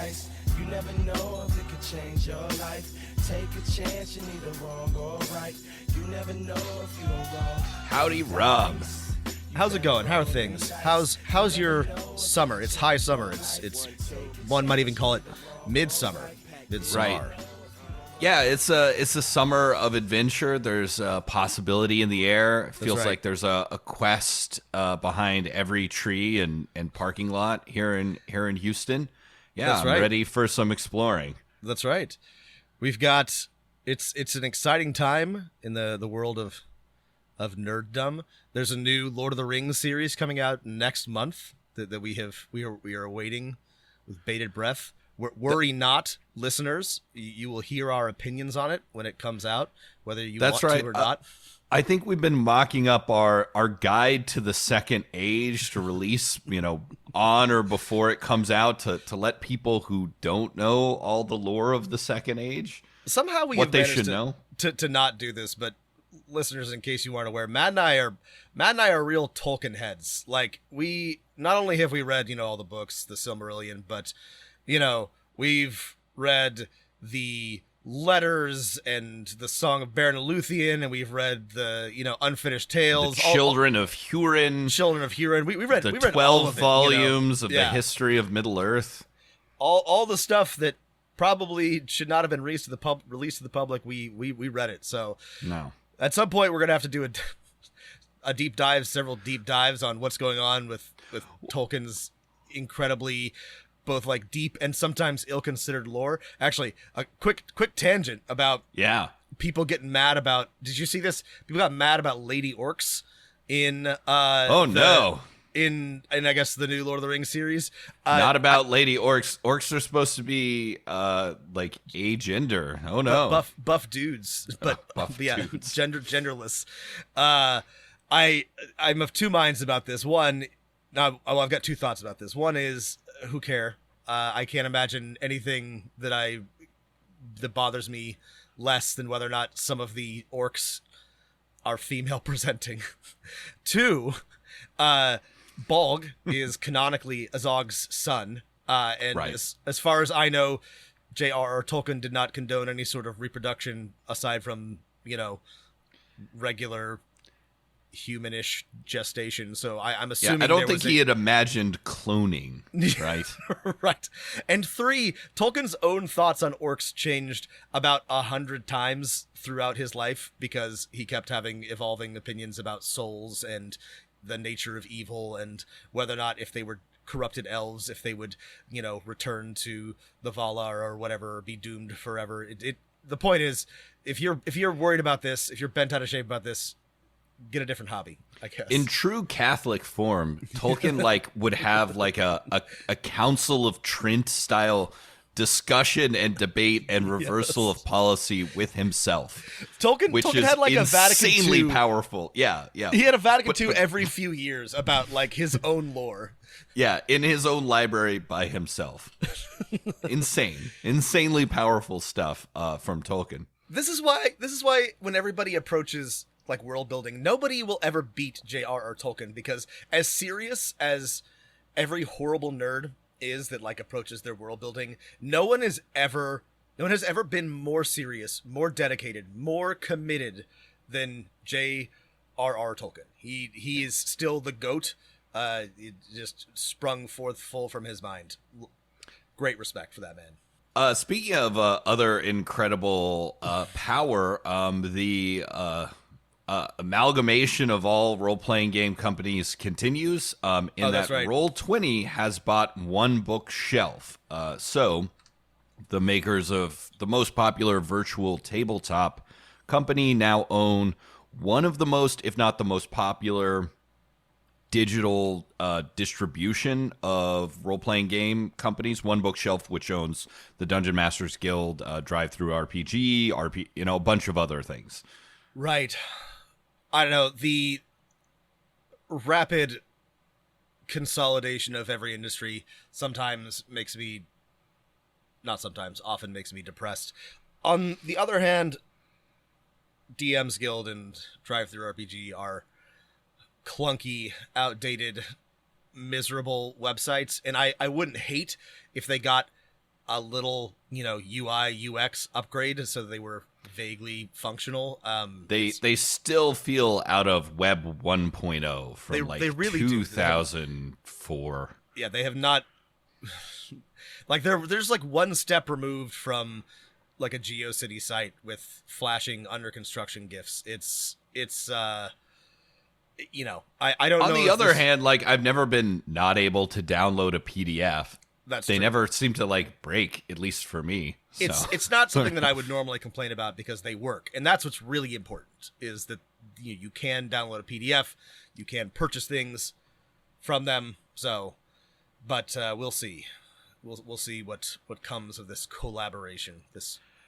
advice. You never know if it could change your life. Take a chance, you're neither wrong or right. You never know if you don't go. Howdy, Rob. How's it going? How are things? How's your summer? It's high summer. It's one might even call it midsummer. Right. Yeah, it's a summer of adventure. There's a possibility in the air. It feels like there's a quest behind every tree and parking lot here in Houston. Yeah, I'm ready for some exploring. That's right. We've got it's an exciting time in the world of nerddom. There's a new Lord of the Rings series coming out next month that we are awaiting with bated breath. Worry not, listeners. You will hear our opinions on it when it comes out, whether you want to or not. I think we've been mocking up our guide to the Second Age to release, on or before it comes out to let people who don't know all the lore of the Second Age somehow we what they should know to not do this. But listeners, in case you aren't aware, Matt and I are real Tolkien heads. Like, we not only have we read all the books, the Silmarillion, but we've read the letters and the Song of Beren and Luthien, and we've read the Unfinished Tales, the Children of Hurin. We read 12 volumes of the history of Middle Earth. All the stuff that probably should not have been released to the public. We read it. So no. At some point, we're gonna have to do a deep dive, several deep dives on what's going on with Tolkien's incredibly both like deep and sometimes ill-considered lore. Actually, a quick tangent about people getting mad about. Did you see this? People got mad about Lady Orcs in in I guess the new Lord of the Rings series. Not about Lady Orcs. Orcs are supposed to be like agender. Oh no, buff dudes, but dudes. genderless. I'm of two minds about this. One, I've got two thoughts about this. One is, who care? I can't imagine anything that bothers me less than whether or not some of the orcs are female presenting. Two, Bolg is canonically Azog's son, and as far as I know, J.R.R. Tolkien did not condone any sort of reproduction aside from regular humanish gestation. So I'm assuming I don't think he had imagined cloning, right? Right. And three, Tolkien's own thoughts on orcs changed about 100 times throughout his life because he kept having evolving opinions about souls and the nature of evil and whether or not, if they were corrupted elves, if they would return to the Valar or whatever, or be doomed forever. The point is, if you're worried about this, if you're bent out of shape about this, get a different hobby, I guess. In true Catholic form, Tolkien would have a Council of Trent style discussion and debate and reversal of policy with himself. Tolkien had a Vatican II. Insanely powerful. Yeah. He had a Vatican II every few years about his own lore. Yeah, in his own library by himself. Insanely powerful stuff from Tolkien. This is why when everybody approaches world building, nobody will ever beat J.R.R. Tolkien, because as serious as every horrible nerd is that approaches their world building, no one has ever been more serious, more dedicated, more committed than J.R.R. Tolkien. He is still the GOAT. It just sprung forth full from his mind. Great respect for that man. Speaking of other incredible power, the amalgamation of all role-playing game companies continues. Roll20 has bought One Bookshelf. So the makers of the most popular virtual tabletop company now own one of the most, if not the most popular digital distribution of role-playing game companies. One Bookshelf, which owns the Dungeon Masters Guild, Drive-Thru RPG, a bunch of other things. Right. I don't know, the rapid consolidation of every industry often makes me depressed. On the other hand, DM's Guild and Drive-Thru RPG are clunky, outdated, miserable websites, and I wouldn't hate if they got a little, UI UX upgrade, so they were vaguely functional. They still feel out of Web 1.0 from they really 2004. Yeah, they have not. Like there's like one step removed from like a GeoCity site with flashing under construction GIFs. It's I don't know. On the other hand, like I've never been not able to download a PDF. They never seem to like break, at least for me. So. It's not something that I would normally complain about because they work, and that's what's really important is that you can download a PDF, you can purchase things from them. So, but we'll see. We'll see what comes of this collaboration,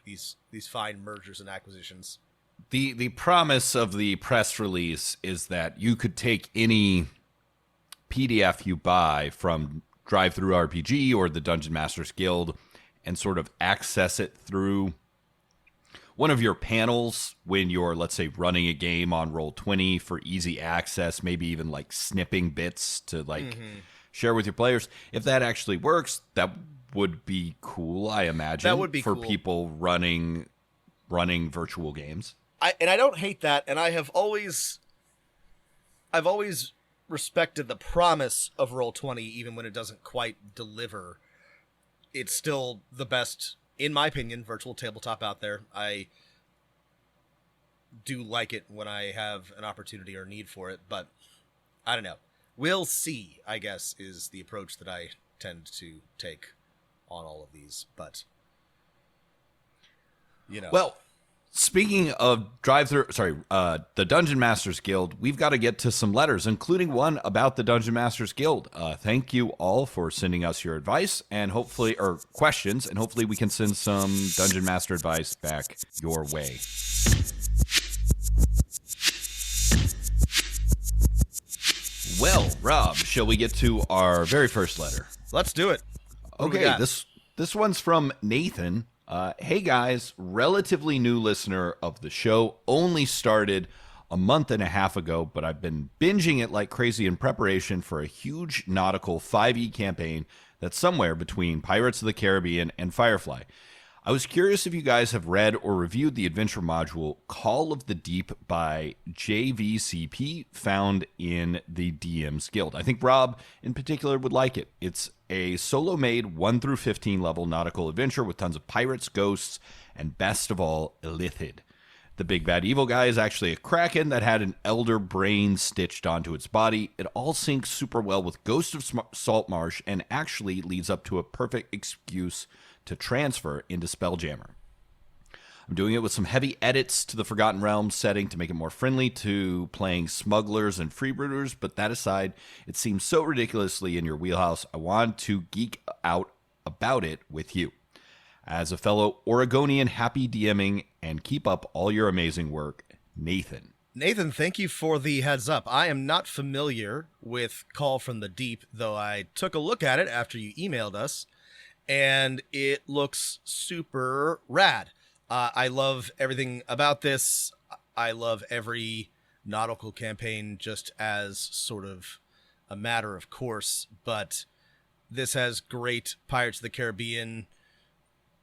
these fine mergers and acquisitions. The promise of the press release is that you could take any PDF you buy from Drive-Thru RPG or the Dungeon Masters Guild and sort of access it through one of your panels when you're, let's say, running a game on Roll20 for easy access, maybe even like snipping bits to like share with your players. If that actually works, that would be cool, I imagine. That would be for cool. People running virtual games. I don't hate that, and I've always respected the promise of Roll20, even when it doesn't quite deliver. It's still the best, in my opinion, virtual tabletop out there. I do like it when I have an opportunity or need for it, but I don't know. We'll see, I guess, is the approach that I tend to take on all of these, but Well, speaking of the Dungeon Masters Guild, we've got to get to some letters, including one about the Dungeon Masters Guild. Thank you all for sending us your advice and or questions, and hopefully we can send some Dungeon Master advice back your way. Well, Rob, shall we get to our very first letter? let's do it. Okay, this one's from Nathan. Hey guys, relatively new listener of the show, only started a month and a half ago, but I've been binging it like crazy in preparation for a huge nautical 5e campaign that's somewhere between Pirates of the Caribbean and Firefly. I was curious if you guys have read or reviewed the adventure module Call of the Deep by JVCP, found in the DM's Guild. I think Rob, in particular, would like it. It's a solo-made 1 through 15 level nautical adventure with tons of pirates, ghosts, and best of all, Illithid. The big bad evil guy is actually a kraken that had an elder brain stitched onto its body. It all syncs super well with Ghost of Saltmarsh and actually leads up to a perfect excuse to transfer into Spelljammer. I'm doing it with some heavy edits to the Forgotten Realms setting to make it more friendly to playing smugglers and freebooters, but that aside, it seems so ridiculously in your wheelhouse, I want to geek out about it with you. As a fellow Oregonian, happy DMing, and keep up all your amazing work, Nathan. Nathan, thank you for the heads up. I am not familiar with Call from the Deep, though I took a look at it after you emailed us, and it looks super rad. I love everything about this. I love every nautical campaign just as sort of a matter of course, but this has great Pirates of the Caribbean,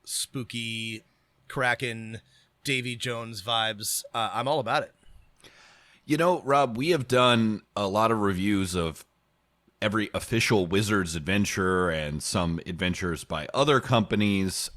spooky Kraken, Davy Jones vibes. I'm all about it. You know, Rob, we have done a lot of reviews of every official Wizards adventure and some adventures by other companies.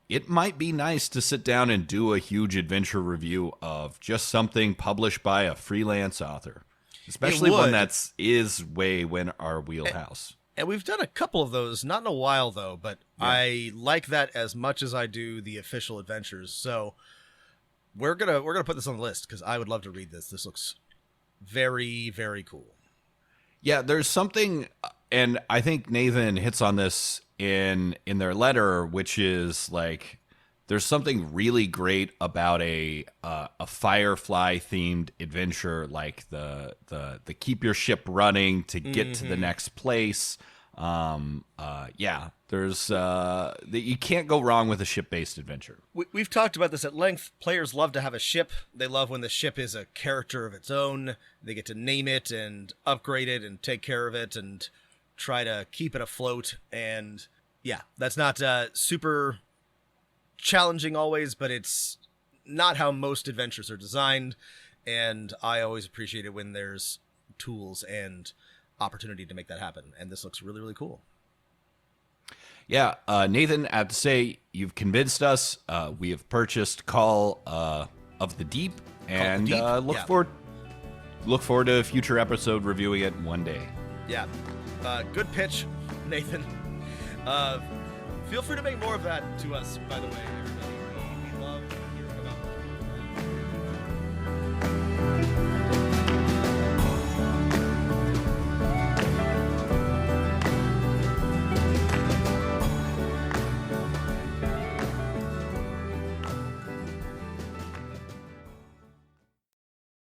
It might be nice to sit down and do a huge adventure review of just something published by a freelance author, especially one that is way in our wheelhouse. And we've done a couple of those, not in a while though, but yeah. I like that as much as I do the official adventures. So we're gonna put this on the list because I would love to read this. This looks very, very cool. Yeah, there's something, and I think Nathan hits on this in their letter, which is like there's something really great about a Firefly themed adventure, like the keep your ship running to get to the next place. There's you can't go wrong with a ship-based adventure. We've talked about this at length. Players love to have a ship. They love when the ship is a character of its own. They get to name it and upgrade it and take care of it and try to keep it afloat. And Yeah, that's not super challenging always, but it's not how most adventures are designed, and I always appreciate it when there's tools and opportunity to make that happen, and this looks really, really cool. Yeah, Nathan, I have to say, you've convinced us. We have purchased Call of the Deep, and look forward to a future episode reviewing it one day. Yeah, good pitch, Nathan. Feel free to make more of that to us, by the way, everybody.